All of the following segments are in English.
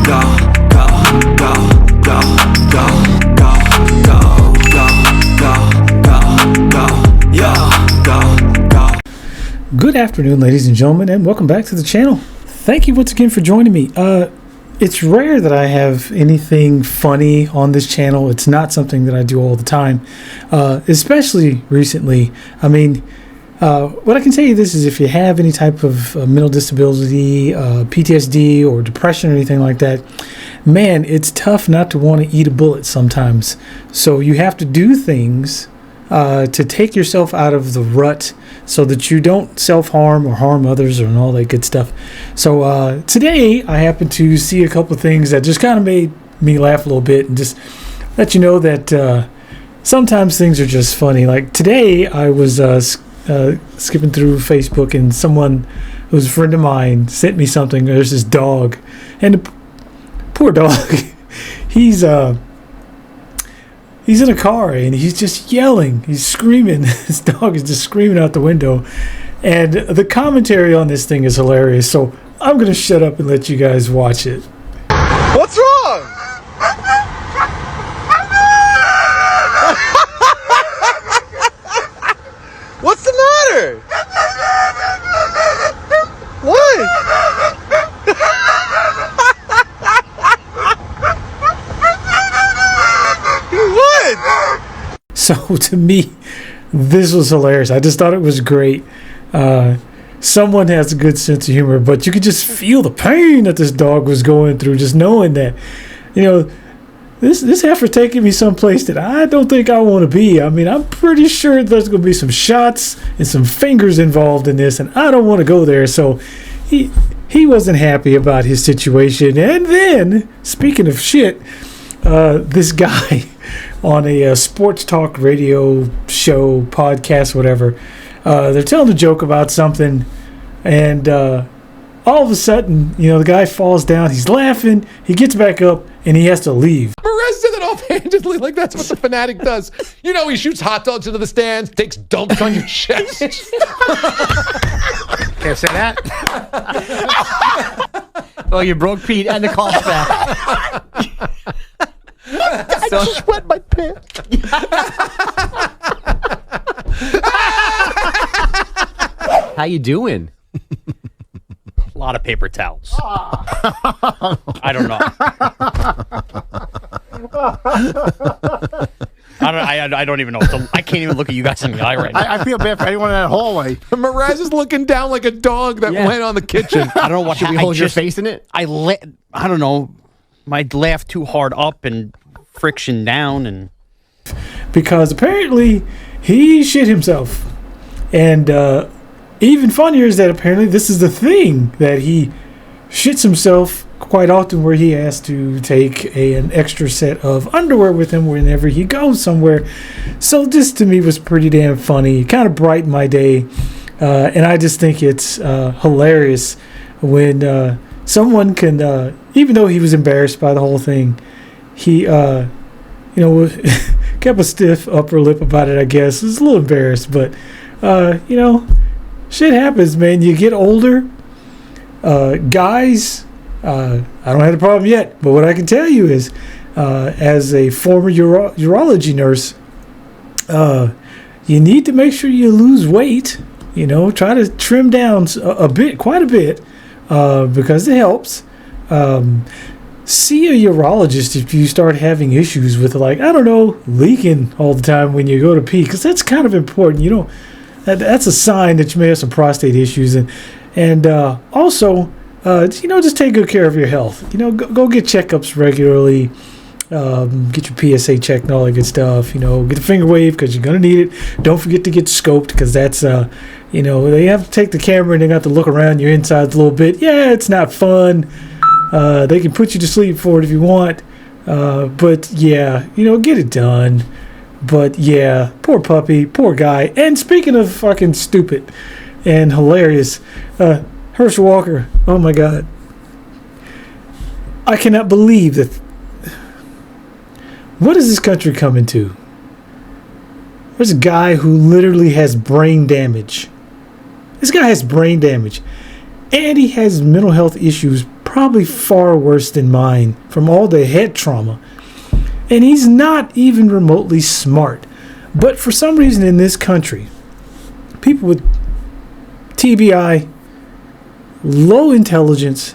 Good afternoon, ladies and gentlemen, and welcome back to the channel. Thank you once again for joining me. It's rare that I have anything funny on this channel. It's not something that I do all the time, especially recently. I mean, what I can tell you this is if you have any type of mental disability, PTSD or depression or anything like that, man, it's tough not to want to eat a bullet sometimes. So you have to do things to take yourself out of the rut so that you don't self-harm or harm others and all that good stuff. So today I happened to see a couple of things that just kind of made me laugh a little bit and just let you know that sometimes things are just funny. Like today I was skipping through Facebook and someone who's a friend of mine sent me something. There's this dog, and the poor dog, he's in a car and he's just yelling. He's screaming. This dog is just screaming out the window. And the commentary on this thing is hilarious. So I'm going to shut up and let you guys watch it. What's wrong? What's the matter? What? So to me, this was hilarious. I just thought it was great. Someone has a good sense of humor, but you could just feel the pain that this dog was going through, just knowing that, you know, this heifer taking me someplace that I don't think I want to be. I mean, I'm pretty sure there's going to be some shots and some fingers involved in this, and I don't want to go there. So he wasn't happy about his situation. And then, speaking of shit, this guy on a sports talk radio show, podcast, whatever, they're telling a joke about something, and all of a sudden, you know, the guy falls down, he's laughing, he gets back up, and he has to leave. Perez did it offhandedly, like that's what the fanatic does. You know, he shoots hot dogs into the stands, takes dumps on your chest. Can't say that. Well, you broke Pete and the call back. I just wet my pants. How you doing? A lot of paper towels. I don't know. I don't even know. I can't even look at you guys in the eye right now. I feel bad for anyone in that hallway. Perez is looking down like a dog that went on the kitchen. I don't know what Should we hold your face in it? I don't know. Might laugh too hard up and friction down, and Because apparently he shit himself. And even funnier is that apparently this is the thing, that he shits himself quite often, where he has to take an extra set of underwear with him whenever he goes somewhere. So this to me was pretty damn funny. It kind of brightened my day. And I just think it's hilarious when someone can, even though he was embarrassed by the whole thing, he, kept a stiff upper lip about it, I guess. He was a little embarrassed, but, shit happens, man. You get older. Guys, I don't have a problem yet, but what I can tell you is, as a former urology nurse, you need to make sure you lose weight. You know, try to trim down quite a bit, because it helps. See a urologist if you start having issues with, like, I don't know, leaking all the time when you go to pee, because that's kind of important. You know, that's a sign that you may have some prostate issues, and also, just take good care of your health. You know, go get checkups regularly. Get your PSA checked and all that good stuff. You know, get the finger wave because you're gonna need it. Don't forget to get scoped, because that's they have to take the camera and they got to look around your insides a little bit. Yeah, it's not fun. They can put you to sleep for it if you want. But yeah, get it done. But yeah, poor puppy, poor guy. And speaking of fucking stupid and hilarious, Hershel Walker, oh my God. I cannot believe that. What is this country coming to? There's a guy who literally has brain damage. This guy has brain damage. And he has mental health issues probably far worse than mine from all the head trauma. And he's not even remotely smart. But for some reason in this country, people with TBI, low intelligence,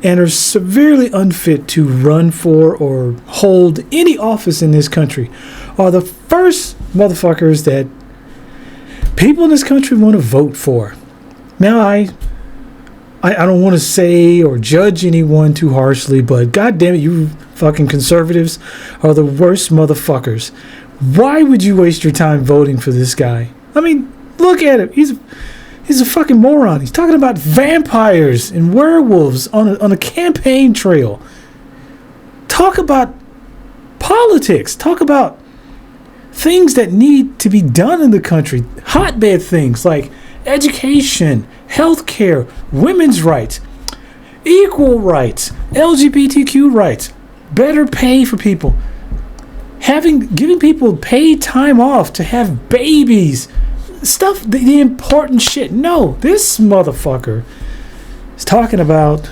and are severely unfit to run for or hold any office in this country are the first motherfuckers that people in this country want to vote for. Now, I don't want to say or judge anyone too harshly, but goddamn it, you fucking conservatives are the worst motherfuckers. Why would you waste your time voting for this guy? I mean, look at him. He's a fucking moron. He's talking about vampires and werewolves on a campaign trail. Talk about politics. Talk about things that need to be done in the country. Hotbed things like education, healthcare, women's rights, equal rights, LGBTQ rights, better pay for people, giving people paid time off to have babies, stuff, the important shit. No, this motherfucker is talking about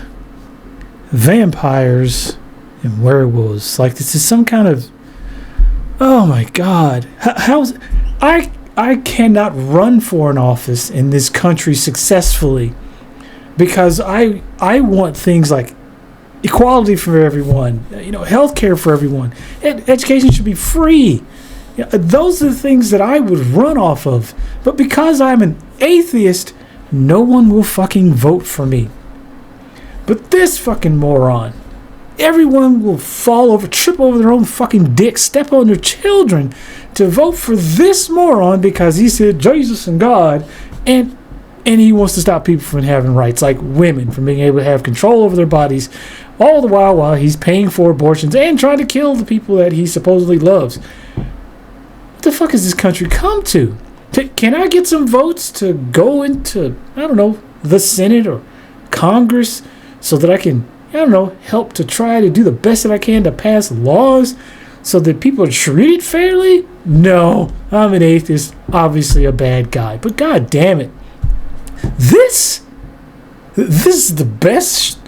vampires and werewolves like this is some kind of, oh my god, how's I cannot run for an office in this country successfully because I want things like equality for everyone, healthcare for everyone, education should be free. Those are the things that I would run off of. But because I'm an atheist, no one will fucking vote for me. But this fucking moron, everyone will fall over, trip over their own fucking dick, step on their children to vote for this moron because he said Jesus and God, and he wants to stop people from having rights like women from being able to have control over their bodies, all the while he's paying for abortions and trying to kill the people that he supposedly loves. What the fuck has this country come to? Can I get some votes to go into, I don't know, the Senate or Congress so that I can, help to try to do the best that I can to pass laws so that people are treated fairly? No, I'm an atheist, obviously a bad guy. But god damn it. This is the best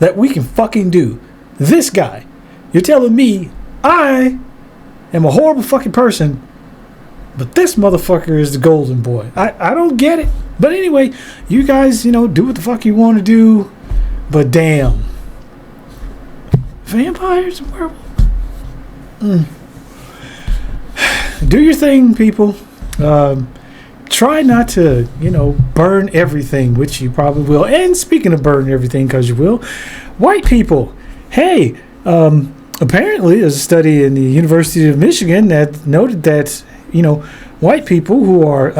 that we can fucking do. This guy. You're telling me I am a horrible fucking person, but this motherfucker is the golden boy. I don't get it. But anyway, you guys, do what the fuck you want to do. But damn. Vampires and werewolves. Do your thing, people. Try not to, burn everything, which you probably will. And speaking of burn everything, because you will, white people. Hey, apparently there's a study in the University of Michigan that noted that, white people who are,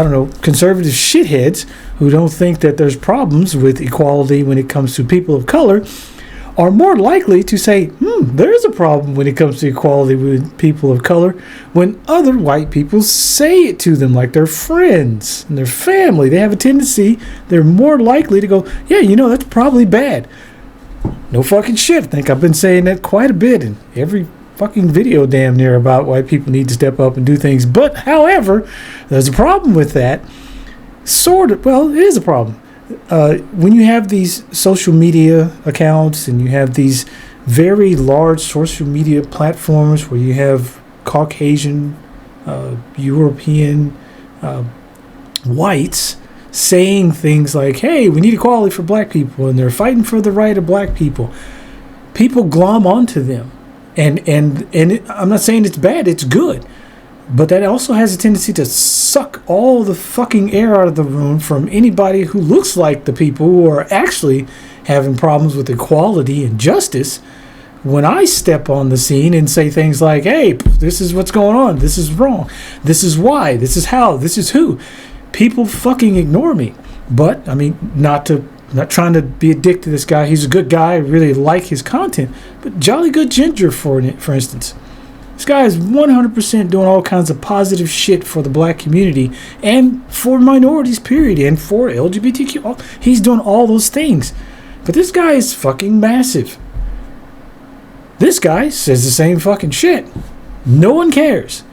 conservative shitheads who don't think that there's problems with equality when it comes to people of color are more likely to say, there is a problem when it comes to equality with people of color when other white people say it to them, like their friends and their family. They have a tendency, they're more likely to go, yeah, that's probably bad. No fucking shit. I think I've been saying that quite a bit in every fucking video damn near about why people need to step up and do things. But, however, there's a problem with that. Sort of. Well, it is a problem. When you have these social media accounts and you have these very large social media platforms where you have Caucasian, European, whites saying things like, hey, we need equality for black people, and they're fighting for the right of black people, people glom onto them. And I'm not saying it's bad, it's good. But that also has a tendency to suck all the fucking air out of the room from anybody who looks like the people who are actually having problems with equality and justice. When I step on the scene and say things like, hey, this is what's going on, this is wrong, this is why, this is how, this is who, people fucking ignore me. But, not trying to be a dick to this guy. He's a good guy. I really like his content. But Jolly Good Ginger, for instance. This guy is 100% doing all kinds of positive shit for the black community and for minorities, period, and for LGBTQ. He's doing all those things. But this guy is fucking massive. This guy says the same fucking shit. No one cares.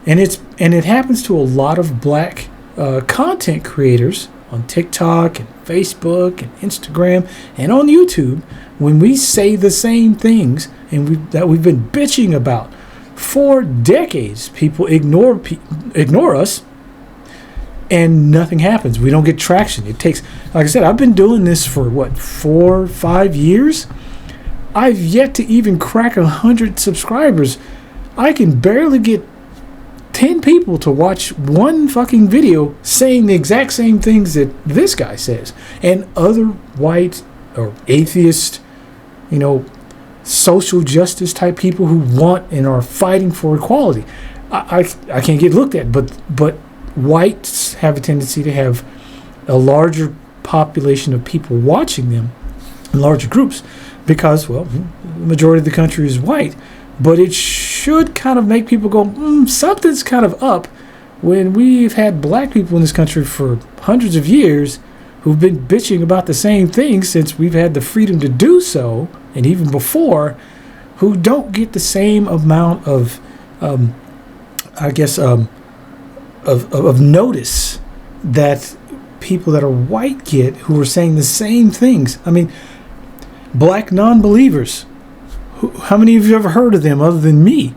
And it happens to a lot of black content creators on TikTok and Facebook and Instagram and on YouTube when we say the same things that we've been bitching about for decades. People ignore us, and nothing happens. We don't get traction. It takes, like I said, I've been doing this for 4 or 5 years. I've yet to even crack 100 subscribers. I can barely get 10 people to watch one fucking video saying the exact same things that this guy says, and other white or atheist, social justice type people who want and are fighting for equality. I can't get looked at, but whites have a tendency to have a larger population of people watching them in larger groups because, well, the majority of the country is white. But it should kind of make people go, something's kind of up when we've had black people in this country for hundreds of years who've been bitching about the same thing since we've had the freedom to do so, and even before, who don't get the same amount of, of notice that people that are white get who are saying the same things. I mean, black non-believers. How many of you ever heard of them other than me?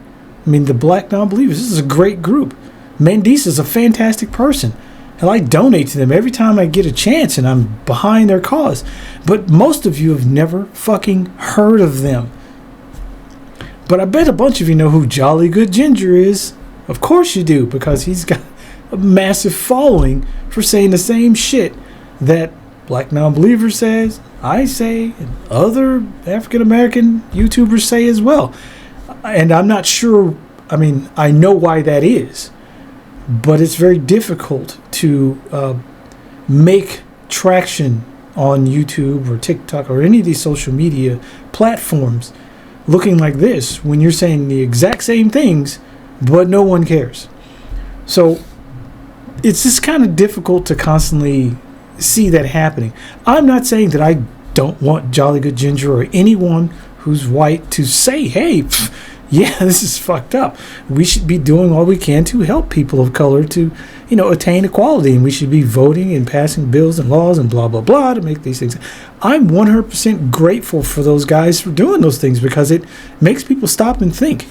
I mean, the black non-believers. This is a great group. Mandisa is a fantastic person. And I donate to them every time I get a chance, and I'm behind their cause. But most of you have never fucking heard of them. But I bet a bunch of you know who Jolly Good Ginger is. Of course you do, because he's got a massive following for saying the same shit that black non-believers says, I say, and other African-American YouTubers say as well. And I'm not sure, I know why that is. But it's very difficult to make traction on YouTube or TikTok or any of these social media platforms looking like this when you're saying the exact same things, but no one cares. So it's just kind of difficult to constantly see that happening. I'm not saying that I don't want Jolly Good Ginger or anyone who's white to say, hey, yeah, this is fucked up. We should be doing all we can to help people of color to, attain equality. And we should be voting and passing bills and laws and blah, blah, blah to make these things. I'm 100% grateful for those guys for doing those things because it makes people stop and think.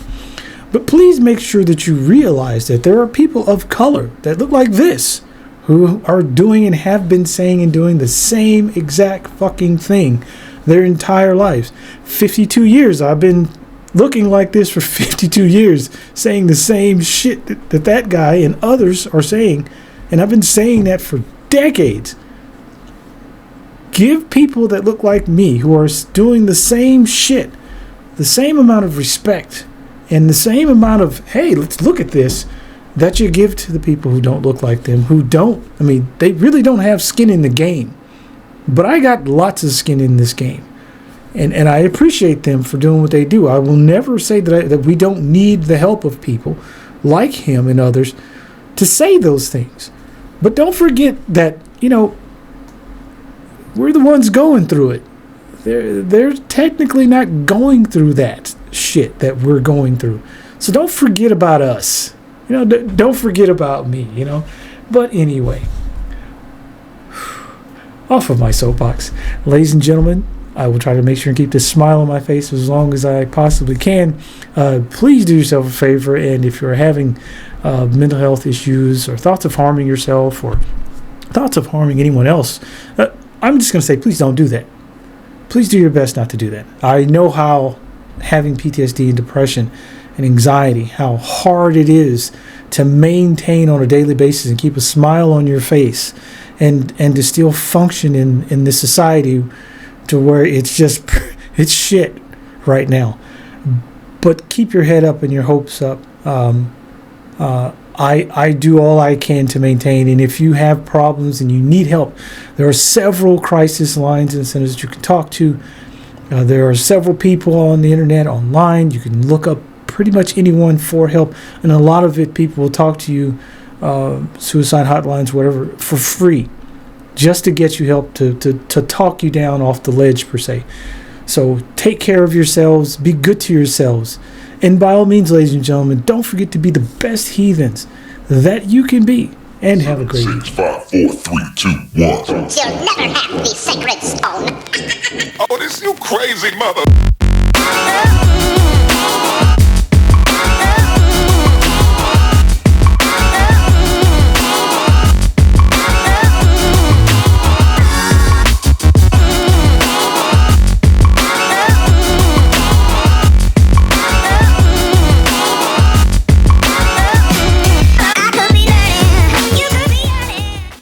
But please make sure that you realize that there are people of color that look like this who are doing and have been saying and doing the same exact fucking thing their entire lives. 52 years I've been looking like this for 52 years, saying the same shit that guy and others are saying, and I've been saying that for decades. Give people that look like me, who are doing the same shit, the same amount of respect, and the same amount of, hey, let's look at this, that you give to the people who don't look like them, who don't, they really don't have skin in the game. But I got lots of skin in this game. And I appreciate them for doing what they do. I will never say that we don't need the help of people like him and others to say those things. But don't forget that, we're the ones going through it. They're technically not going through that shit that we're going through. So don't forget about us. Don't forget about me, But anyway, off of my soapbox. Ladies and gentlemen, I will try to make sure and keep this smile on my face as long as I possibly can. Please do yourself a favor, and if you're having mental health issues or thoughts of harming yourself or thoughts of harming anyone else, I'm just going to say please don't do that. Please do your best not to do that. I know how having PTSD and depression and anxiety, how hard it is to maintain on a daily basis and keep a smile on your face and to still function in this society to where it's shit right now. But keep your head up and your hopes up. I do all I can to maintain, and if you have problems and you need help, there are several crisis lines and centers that you can talk to. There are several people on the internet, online. You can look up pretty much anyone for help, and a lot of it, people will talk to you, suicide hotlines, whatever, for free, just to get you help to talk you down off the ledge, per se. So take care of yourselves, be good to yourselves, and by all means, ladies and gentlemen, don't forget to be the best heathens that you can be. and have a great evening. 6, 5, 4, 3, 2, 1. You'll never have the sacred stone. Oh, this you crazy mother.